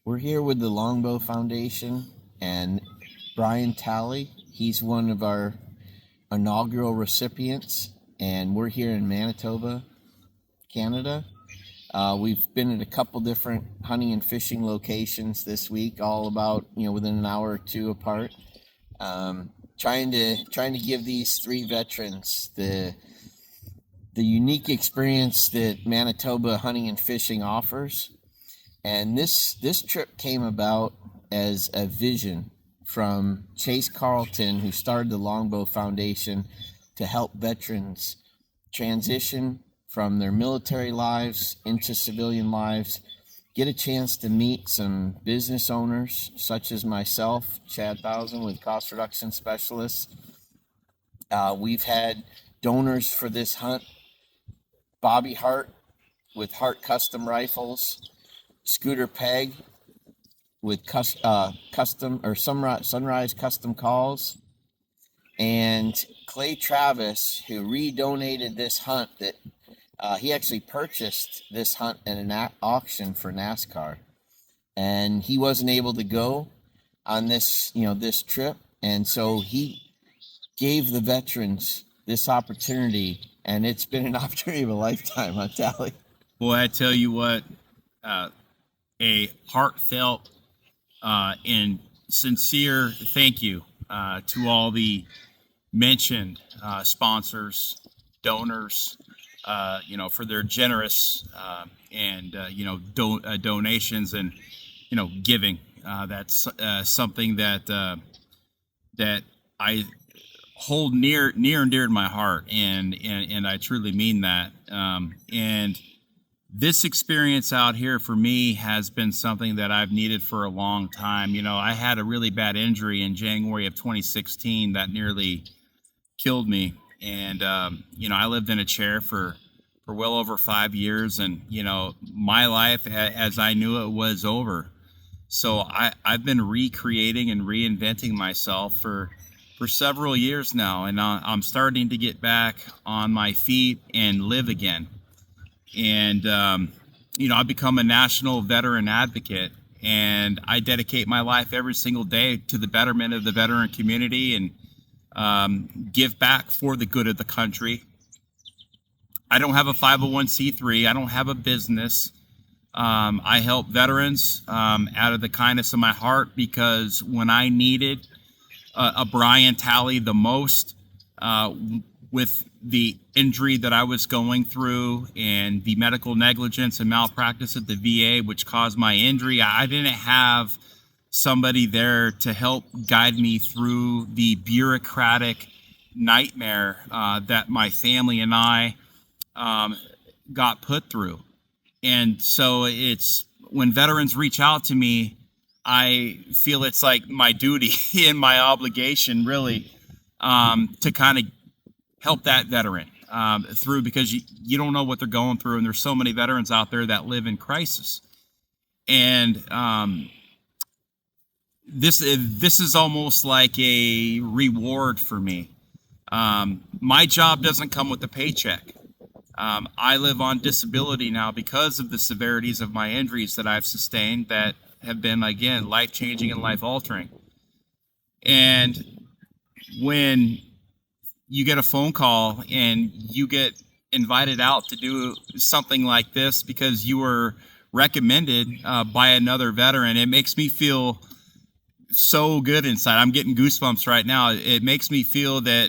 We're here with the Longbow Foundation and Brian Talley. He's one of our inaugural recipients, and we're here in Manitoba, Canada. We've been at a couple different hunting and fishing locations this week, all about within an hour or two apart. Trying to give these three veterans the unique experience that Manitoba hunting and fishing offers. And this trip came about as a vision from Chase Carlton, who started the Longbow Foundation to help veterans transition from their military lives into civilian lives, get a chance to meet some business owners such as myself, Chad Thousand with Cost Reduction Specialists. We've had donors for this hunt, Bobby Hart with Hart Custom Rifles, Scooter Peg with Sunrise Custom Calls, and Clay Travis, who redonated this hunt that he actually purchased this hunt at an auction for NASCAR, and he wasn't able to go on this trip, and so he gave the veterans this opportunity, and it's been an opportunity of a lifetime, huh, Tally? Boy, I tell you what, a heartfelt and sincere thank you to all the mentioned sponsors, donors, for their generous donations and giving. That's something that I hold near and dear to my heart, and I truly mean that. And this experience out here for me has been something that I've needed for a long time. I had a really bad injury in January of 2016 that nearly killed me. And, I lived in a chair for well over 5 years, and, my life as I knew it was over. So I've been recreating and reinventing myself for several years now, and I'm starting to get back on my feet and live again. And, I've become a national veteran advocate, and I dedicate my life every single day to the betterment of the veteran community and give back for the good of the country. I don't have a 501c3. I don't have a business. I help veterans out of the kindness of my heart, because when I needed a Brian Talley the most, with the injury that I was going through and the medical negligence and malpractice at the VA, which caused my injury, I didn't have somebody there to help guide me through the bureaucratic nightmare that my family and I got put through. And so it's when veterans reach out to me, I feel it's like my duty and my obligation really to kind of help that veteran through, because you don't know what they're going through, and there's so many veterans out there that live in crisis. And this is almost like a reward for me. My job doesn't come with a paycheck. I live on disability now because of the severities of my injuries that I've sustained that have been, again, life-changing and life-altering. And when you get a phone call and you get invited out to do something like this because you were recommended by another veteran, it makes me feel so good inside. I'm getting goosebumps right now. It makes me feel that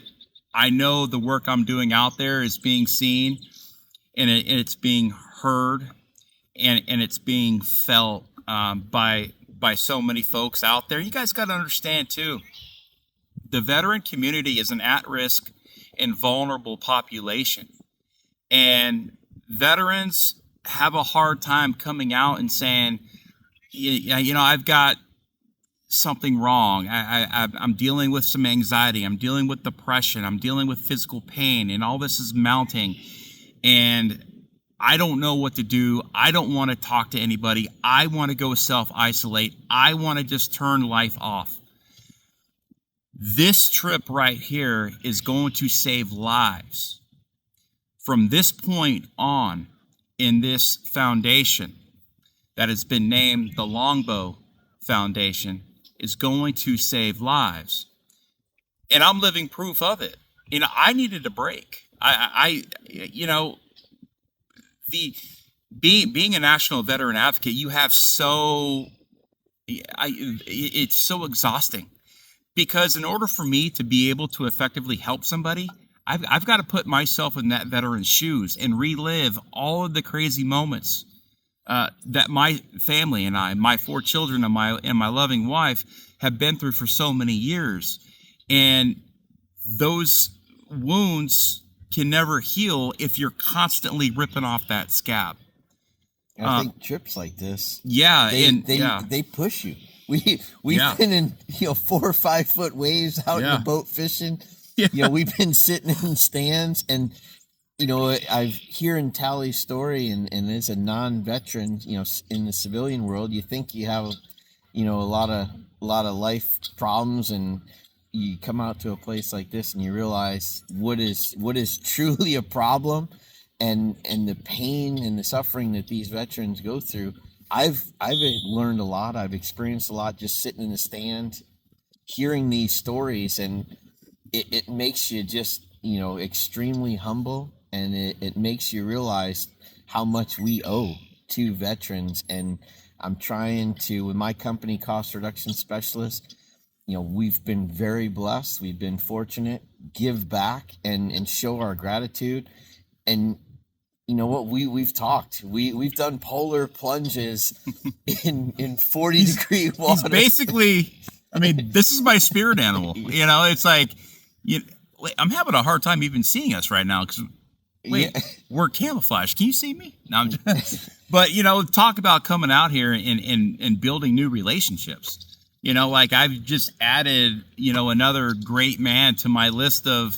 I know the work I'm doing out there is being seen, and it's being heard, and it's being felt by so many folks out there. You guys got to understand too, the veteran community is an at-risk and vulnerable population, and veterans have a hard time coming out and saying, I've got something wrong. I'm dealing with some anxiety. I'm dealing with depression. I'm dealing with physical pain, and all this is mounting, and I don't know what to do. I don't want to talk to anybody. I want to go self-isolate. I want to just turn life off. This trip right here is going to save lives. From this point on in this foundation, that has been named the Longbow Foundation is going to save lives. And I'm living proof of it. I needed a break. The being a national veteran advocate, you have it's so exhausting, because in order for me to be able to effectively help somebody, I've got to put myself in that veteran's shoes and relive all of the crazy moments that my family and I, my 4 children and my loving wife have been through for so many years. And those wounds can never heal if you're constantly ripping off that scab. I think trips like this, they push you. We've been in 4 or 5 foot waves out in the boat fishing. Yeah. We've been sitting in stands, and I've hearing Tally's story, and as a non-veteran, in the civilian world, you think you have a lot of life problems, and you come out to a place like this and you realize what is truly a problem, and the pain and the suffering that these veterans go through. I've learned a lot. I've experienced a lot just sitting in the stand, hearing these stories, and it makes you just, extremely humble, and it makes you realize how much we owe to veterans. And I'm trying to, with my company, Cost Reduction Specialist, we've been very blessed. We've been fortunate, give back and show our gratitude. And you know what? We've talked. We've done polar plunges in 40-degree water. He's basically, this is my spirit animal. It's like, I'm having a hard time even seeing us right now because we're camouflaged. Can you see me? No, I'm just, but talk about coming out here and building new relationships. I've just added, another great man to my list of,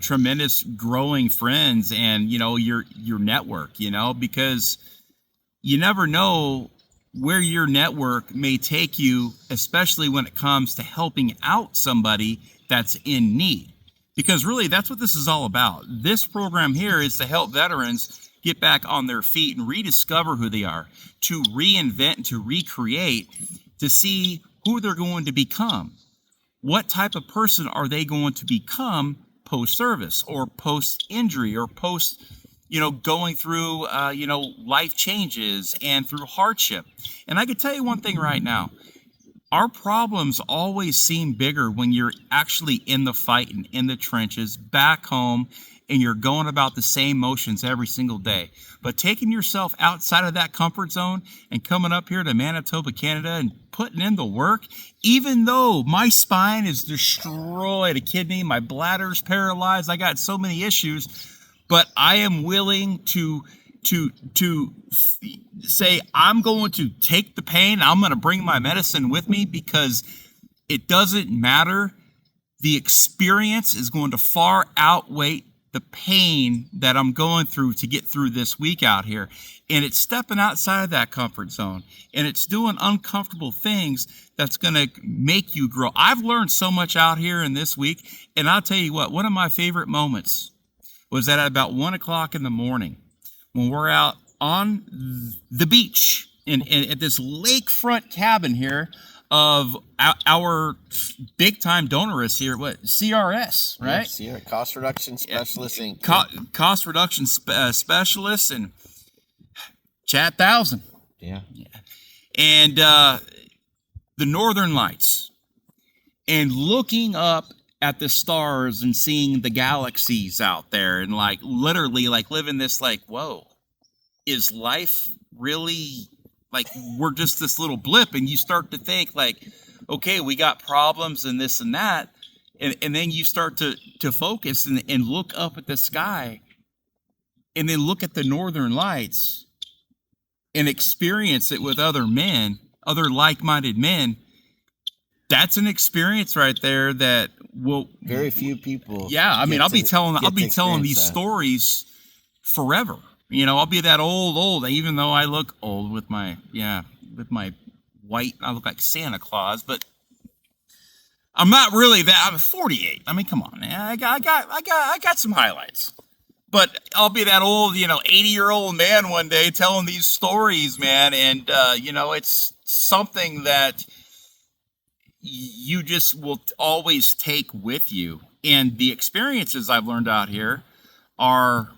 tremendous growing friends, and, your network, because you never know where your network may take you, especially when it comes to helping out somebody that's in need. Because really, that's what this is all about. This program here is to help veterans get back on their feet and rediscover who they are, to reinvent and to recreate, to see who they're going to become. What type of person are they going to become post-service or post-injury or post, going through, life changes and through hardship. And I can tell you one thing right now. Our problems always seem bigger when you're actually in the fight and in the trenches back home, and you're going about the same motions every single day. But taking yourself outside of that comfort zone and coming up here to Manitoba, Canada, and putting in the work, even though my spine is destroyed, a kidney, my bladder's paralyzed, I got so many issues, but I am willing to say, I'm going to take the pain, I'm going to bring my medicine with me, because it doesn't matter. The experience is going to far outweigh the pain that I'm going through to get through this week out here. And it's stepping outside of that comfort zone, and it's doing uncomfortable things that's going to make you grow. I've learned so much out here in this week, and I'll tell you what, one of my favorite moments was that at about 1 o'clock in the morning, when we're out on the beach at this lakefront cabin here of our big-time donorist here, CRS, right? Yeah, Cost Reduction Specialist Inc. Cost Reduction Specialist and Chad 1000. Yeah. And the Northern Lights. And looking up at the stars and seeing the galaxies out there, and literally living this whoa, is life really, we're just this little blip? And you start to think okay, we got problems and this and that, and then you start to focus and look up at the sky, and then look at the Northern Lights and experience it with other men, other like-minded men. That's an experience right there that will very few people. Yeah, I'll be telling these stories forever. I'll be that old, even though I look old with my white, I look like Santa Claus, but I'm not really that. I'm 48. Come on, man. I got some highlights. but I'll be that old, 80-year-old man one day telling these stories, man. And, it's something that you just will always take with you. And the experiences I've learned out here are,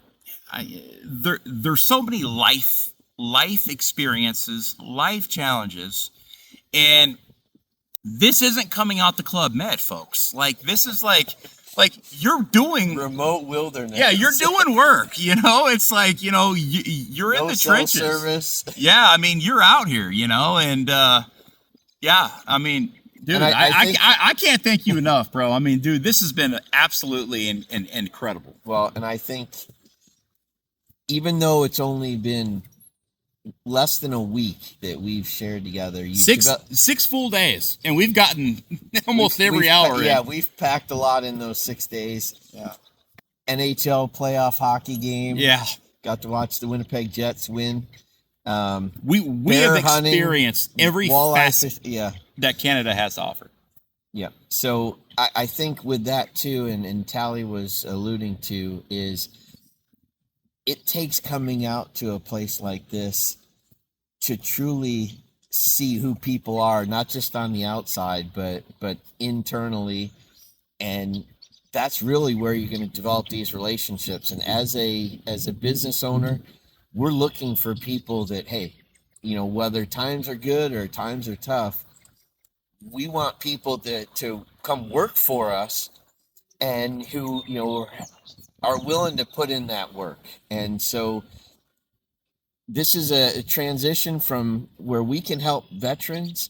there's so many life experiences, life challenges. And this isn't coming out the Club Med, folks. Like, this is like you're doing remote wilderness. Yeah, you're doing work. It's like you're in the trenches. Service. Yeah, I mean, you're out here. And yeah, I mean, dude, I can't thank you enough, bro. I mean, dude, this has been absolutely incredible. Well, and I think even though it's only been less than a week that we've shared together, six full days, and we've gotten almost every hour. Yeah, we've packed a lot in those 6 days. Yeah, NHL playoff hockey game. Yeah, got to watch the Winnipeg Jets win. We have experienced every facet that Canada has to offer. Yeah, so I think with that too, and Tally was alluding to, is it takes coming out to a place like this to truly see who people are, not just on the outside, but internally. And that's really where you're going to develop these relationships. And as a business owner, we're looking for people that, hey, whether times are good or times are tough, we want people to come work for us and who, are willing to put in that work. And so this is a transition from where we can help veterans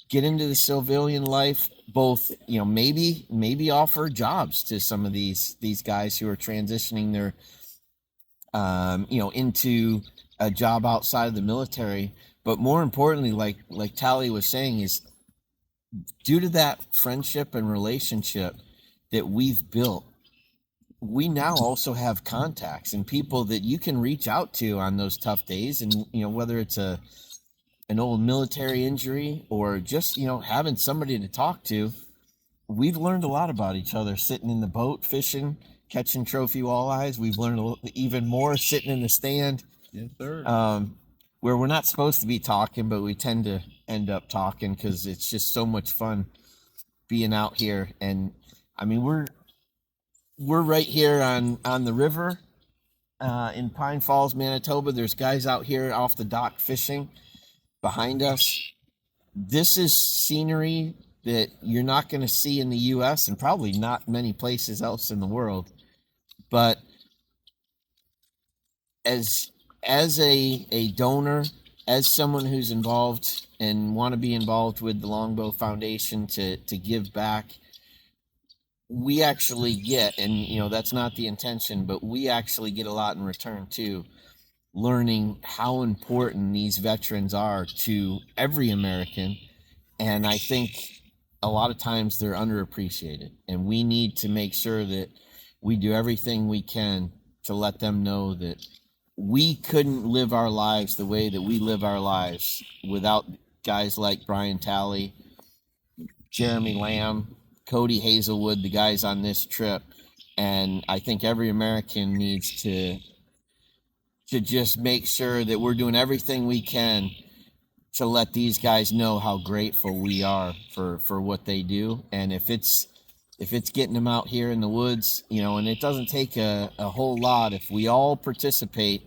get into the civilian life, both, maybe offer jobs to some of these guys who are transitioning their, into a job outside of the military. But more importantly, like Tally was saying, is due to that friendship and relationship that we've built, we now also have contacts and people that you can reach out to on those tough days. And, whether it's an old military injury or just, having somebody to talk to, we've learned a lot about each other sitting in the boat, fishing, catching trophy walleyes. We've learned even more sitting in the stand. Yes, sir. Where we're not supposed to be talking, but we tend to end up talking because it's just so much fun being out here. And I mean, we're right here on the river in Pine Falls, Manitoba. There's guys out here off the dock fishing behind us. This is scenery that you're not going to see in the U.S. and probably not many places else in the world. But as a donor, as someone who's involved and want to be involved with the Longbow Foundation to give back, we actually get, and that's not the intention, but we actually get a lot in return too, learning how important these veterans are to every American. And I think a lot of times they're underappreciated, and we need to make sure that we do everything we can to let them know that we couldn't live our lives the way that we live our lives without guys like Brian Talley, Jeremy Lamb, Cody Hazelwood, the guys on this trip. And I think every American needs to just make sure that we're doing everything we can to let these guys know how grateful we are for what they do. And if it's getting them out here in the woods, and it doesn't take a whole lot, if we all participate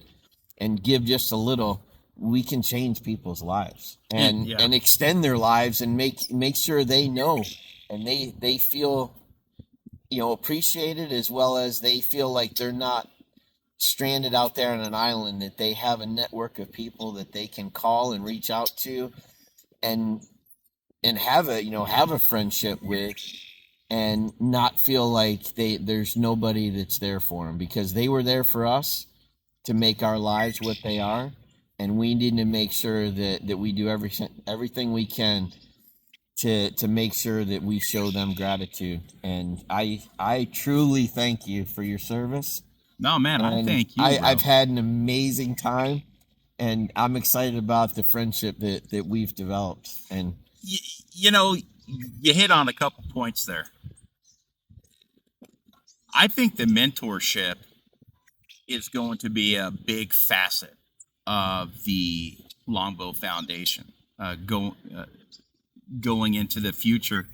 and give just a little, we can change people's lives and extend their lives and make sure they know and they feel, appreciated, as well as they feel like they're not stranded out there on an island, that they have a network of people that they can call and reach out to and have a friendship with, and not feel like there's nobody that's there for them, because they were there for us to make our lives what they are. And we need to make sure that we do everything we can to make sure that we show them gratitude. And I truly thank you for your service. No, man, I thank you. I've had an amazing time, and I'm excited about the friendship that we've developed. And you hit on a couple points there. I think the mentorship is going to be a big facet of the Longbow Foundation going into the future.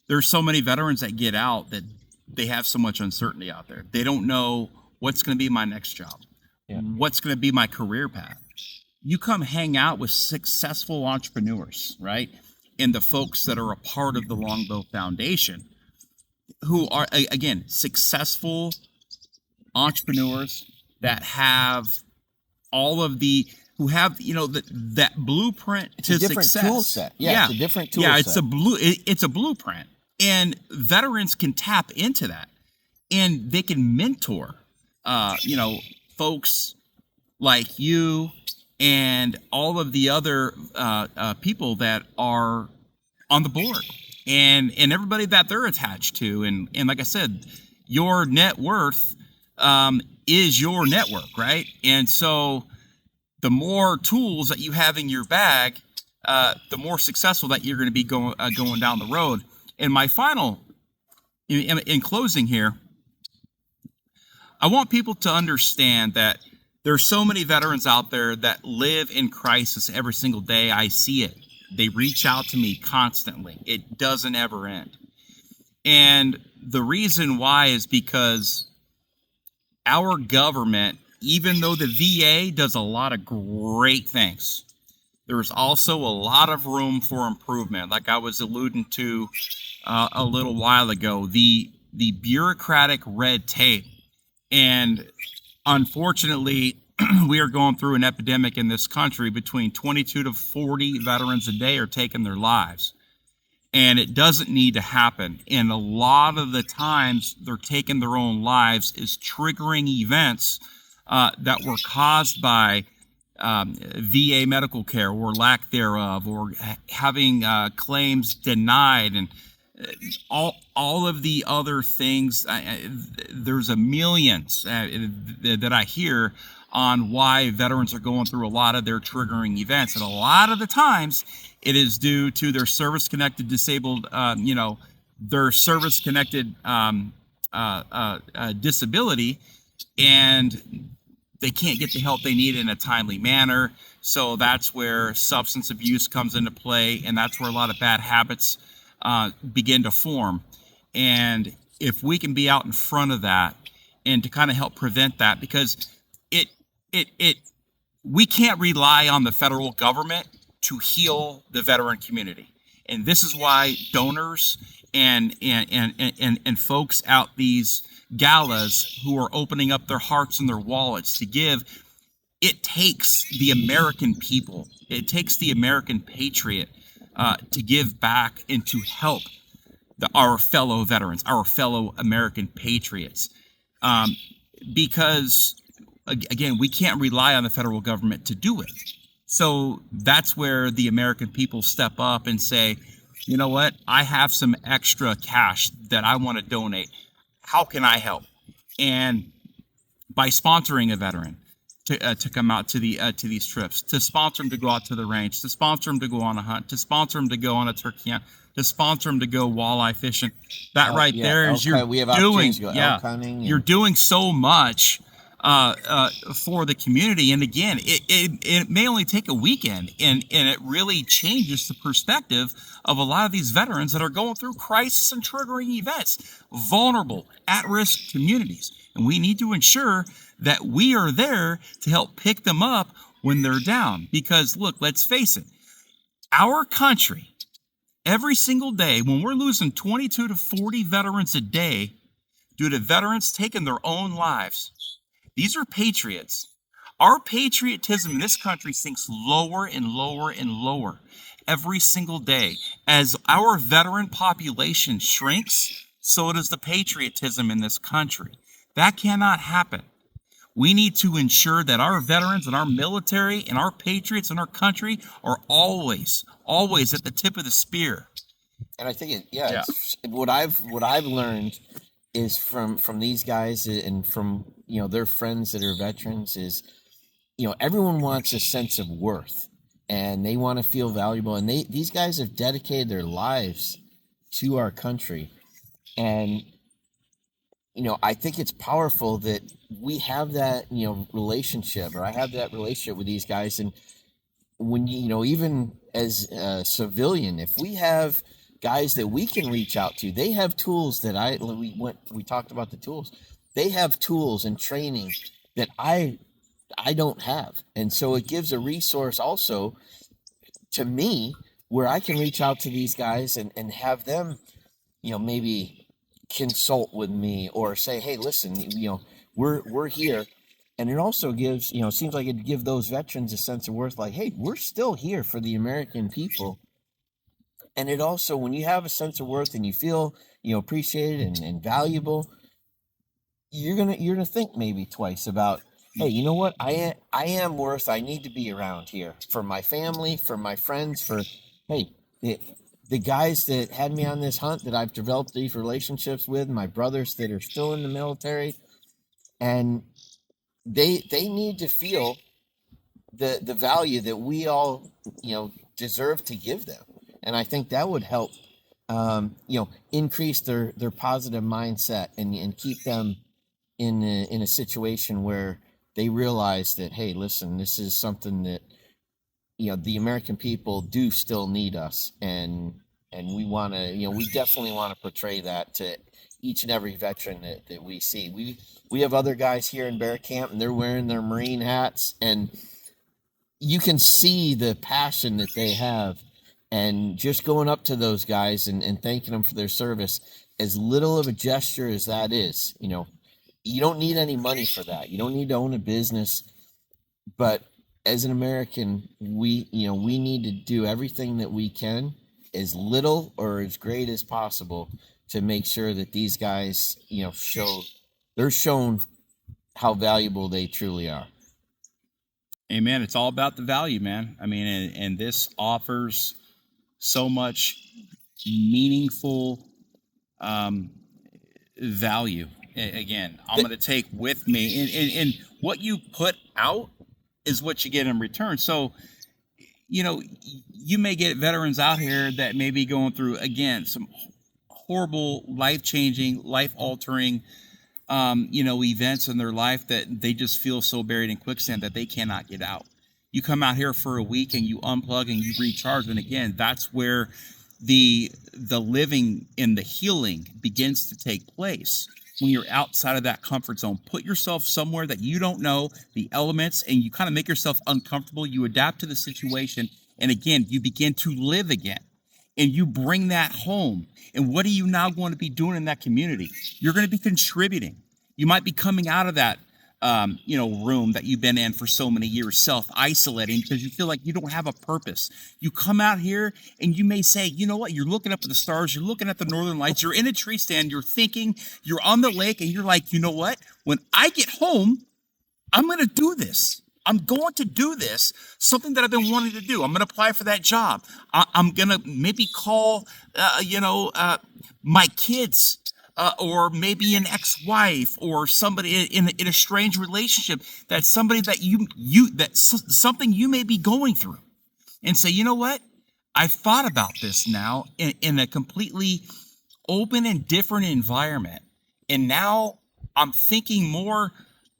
There's so many veterans that get out that they have so much uncertainty out there. They don't know what's going to be my next job, what's going to be my career path. You come hang out with successful entrepreneurs, right? And the folks that are a part of the Longbow Foundation, who are, again, successful entrepreneurs that have all of the, who have, that blueprint to different success. Tool set. Yeah, it's a different tool set. It's a blueprint. And veterans can tap into that, and they can mentor, folks like you and all of the other people that are on the board, and everybody that they're attached to. And like I said, your net worth is your network, right? And so the more tools that you have in your bag, the more successful that you're going to be going down the road. And my final, in closing here, I want people to understand that there's so many veterans out there that live in crisis every single day. I see it. They reach out to me constantly. It doesn't ever end. And the reason why is because our government, even though the VA does a lot of great things, there's also a lot of room for improvement. Like I was alluding to a little while ago, the bureaucratic red tape. And unfortunately, we are going through an epidemic in this country. Between 22 to 40 veterans a day are taking their lives. And it doesn't need to happen. And a lot of the times they're taking their own lives is triggering events that were caused by VA medical care or lack thereof, or having claims denied, and all of the other things. There's a millions that I hear on why veterans are going through a lot of their triggering events, and a lot of the times it is due to their service-connected disabled, their service-connected disability, and they can't get the help they need in a timely manner. So that's where substance abuse comes into play, and that's where a lot of bad habits begin to form. And if we can be out in front of that and to kind of help prevent that, because we can't rely on the federal government to heal the veteran community. And this is why donors and folks out these galas who are opening up their hearts and their wallets to give, it takes the American people, it takes the American patriot to give back and to help our fellow veterans, our fellow American patriots. Because, again, we can't rely on the federal government to do it. So that's where the American people step up and say, you know what, I have some extra cash that I want to donate. How can I help? And by sponsoring a veteran to come out to these trips, to sponsor them to go out to the range, to sponsor them to go on a hunt, to sponsor them to go on a turkey hunt, to sponsor them to go walleye fishing. That there is you're doing so much for the community. And again, it may only take a weekend, and it really changes the perspective of a lot of these veterans that are going through crisis and triggering events, vulnerable, at-risk communities. And we need to ensure that we are there to help pick them up when they're down. Because look, let's face it, our country, every single day, when we're losing 22 to 40 veterans a day due to veterans taking their own lives, these are patriots. Our patriotism in this country sinks lower and lower and lower every single day. As our veteran population shrinks, so does the patriotism in this country. That cannot happen. We need to ensure that our veterans and our military and our patriots in our country are always at the tip of the spear. And I think it's what I've learned is from these guys and from their friends that are veterans is everyone wants a sense of worth and they want to feel valuable, and these guys have dedicated their lives to our country, and I think it's powerful that we have that, relationship, or I have that relationship with these guys. And when even as a civilian, if we have guys that we can reach out to, they have tools that we talked about the tools. They have tools and training that I don't have. And so it gives a resource also to me where I can reach out to these guys and have them, maybe consult with me or say, hey, listen, we're here. And it also gives, seems like it'd give those veterans a sense of worth, like, hey, we're still here for the American people. And it also, when you have a sense of worth and you feel, appreciated and valuable, you're gonna think maybe twice about, hey, you know what, I am worth, I need to be around here for my family, for my friends, for, hey, the guys that had me on this hunt that I've developed these relationships with, my brothers that are still in the military, and they need to feel the value that we all deserve to give them. And I think that would help increase their positive mindset and keep them in a situation where they realize that, hey, listen, this is something that the American people do still need us, and we want to, we definitely want to portray that to each and every veteran that we see. We have other guys here in Bear Camp, and they're wearing their Marine hats, and you can see the passion that they have. And just going up to those guys and thanking them for their service, as little of a gesture as that is, you don't need any money for that. You don't need to own a business. But as an American, we need to do everything that we can, as little or as great as possible, to make sure that these guys, they're shown how valuable they truly are. Amen. It's all about the value, man. I mean, and this offers so much meaningful value. Again, I'm going to take with me, and what you put out is what you get in return. So, you may get veterans out here that may be going through, again, some horrible, life-changing, life-altering, events in their life that they just feel so buried in quicksand that they cannot get out. You come out here for a week and you unplug and you recharge, and again, that's where the living and the healing begins to take place. When you're outside of that comfort zone, put yourself somewhere that you don't know the elements, and you kind of make yourself uncomfortable. You adapt to the situation, and again, you begin to live again, and you bring that home. And what are you now going to be doing in that community? You're going to be contributing. You might be coming out of that room that you've been in for so many years, self-isolating because you feel like you don't have a purpose. You come out here and you may say, you know what, you're looking up at the stars, you're looking at the northern lights, you're in a tree stand, you're thinking, you're on the lake, and you're like, you know what, when I get home, I'm going to do this. I'm going to do this, something that I've been wanting to do. I'm going to apply for that job. I'm going to maybe call, my kids, or maybe an ex-wife, or somebody in a strange relationship, that's somebody that something you may be going through, and say, you know what, I've thought about this now in a completely open and different environment, and now I'm thinking more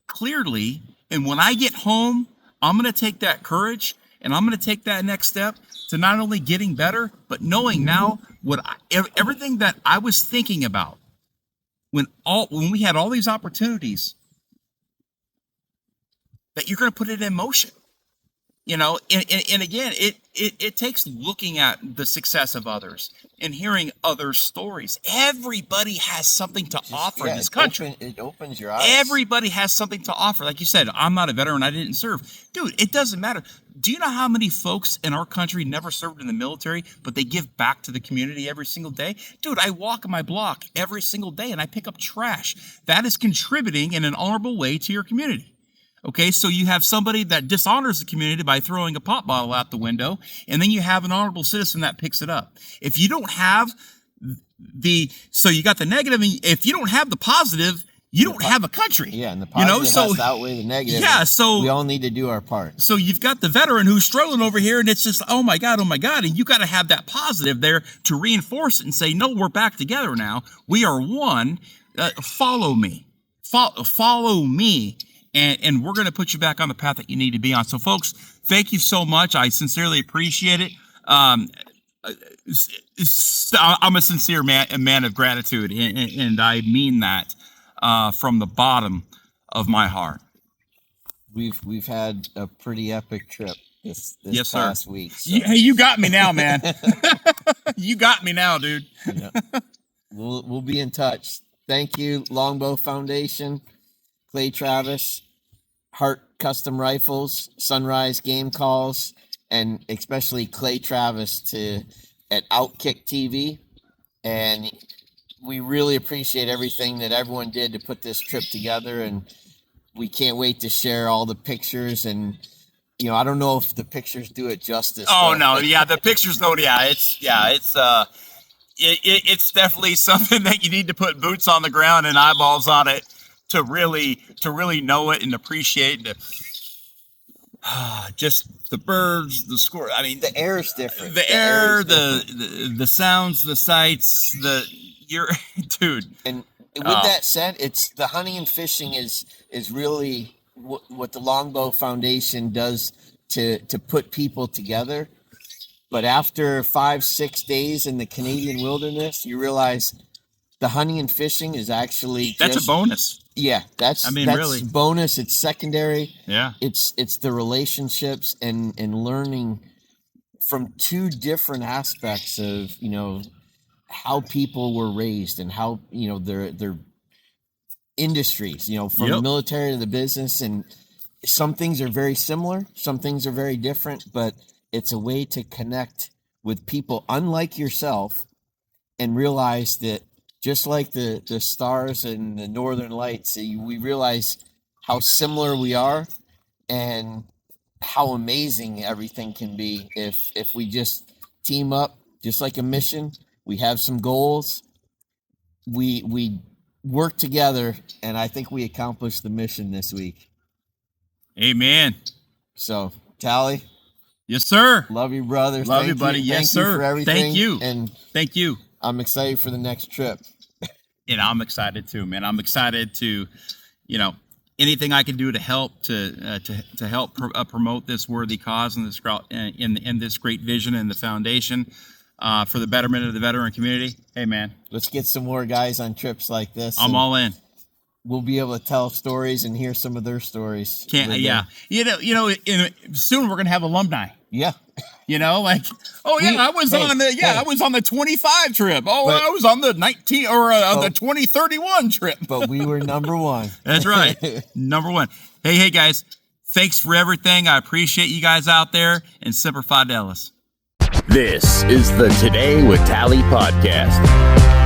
clearly, and when I get home, I'm going to take that courage and I'm going to take that next step to not only getting better, but knowing now everything that I was thinking about when we had all these opportunities, that you're going to put it in motion. And again, it takes looking at the success of others and hearing other stories. Everybody has something to offer in this country. It opens your eyes. Everybody has something to offer. Like you said, I'm not a veteran, I didn't serve. Dude, it doesn't matter. Do you know how many folks in our country never served in the military, but they give back to the community every single day? Dude, I walk my block every single day and I pick up trash. That is contributing in an honorable way to your community. Okay, so you have somebody that dishonors the community by throwing a pop bottle out the window, and then you have an honorable citizen that picks it up. If you don't have so you got the negative, and if you don't have the positive, you don't have a country. Yeah, and the positive has to outweigh the negative. Yeah, so we all need to do our part. So you've got the veteran who's struggling over here, and it's just, oh my God, and you got to have that positive there to reinforce it and say, no, we're back together now. We are one. follow me. Follow me. And we're going to put you back on the path that you need to be on. So, folks, thank you so much. I sincerely appreciate it. I'm a sincere man of gratitude, and I mean that from the bottom of my heart. We've had a pretty epic trip this yes, past sir. week. So. Hey, you got me now, man. You got me now, dude. Yeah. We'll be in touch. Thank you, Longbow Foundation, Clay Travis, Hart Custom Rifles, Sunrise Game Calls, and especially Clay Travis at Outkick TV. And we really appreciate everything that everyone did to put this trip together, and we can't wait to share all the pictures. And I don't know if the pictures do it justice. Oh no, yeah, the pictures don't. It's definitely something that you need to put boots on the ground and eyeballs on it to really know it and appreciate it. Just the birds, the score. I mean, the air is different. The sounds, the sights, dude. And with that said, it's the hunting and fishing is really what the Longbow Foundation does to put people together. But after 5-6 days in the Canadian wilderness, you realize the hunting and fishing is actually that's a bonus. Yeah, that's really bonus. It's secondary. Yeah, it's the relationships and learning from two different aspects of how people were raised and how their industries, from the military to the business, and some things are very similar, some things are very different, but it's a way to connect with people unlike yourself and realize that just like the stars and the northern lights, we realize how similar we are and how amazing everything can be if we just team up, just like a mission. We have some goals. We work together, and I think we accomplished the mission this week. Amen. So, Tally. Yes, sir. Love you, brother. Love you, buddy. Yes, sir. Thank you for everything. Thank you. And thank you. I'm excited for the next trip. And I'm excited too, man. I'm excited to, anything I can do to help to help promote this worthy cause and this great vision and the foundation for the betterment of the veteran community. Hey, man. Let's get some more guys on trips like this. I'm all in. We'll be able to tell stories and hear some of their stories. Yeah. Soon we're gonna have alumni. Yeah. I was on the 25 trip. I was on the 19 or the 2031 trip. But we were number one. That's right. Number one. Hey, guys. Thanks for everything. I appreciate you guys out there, and Semper Fidelis. This is the Today with Tally podcast.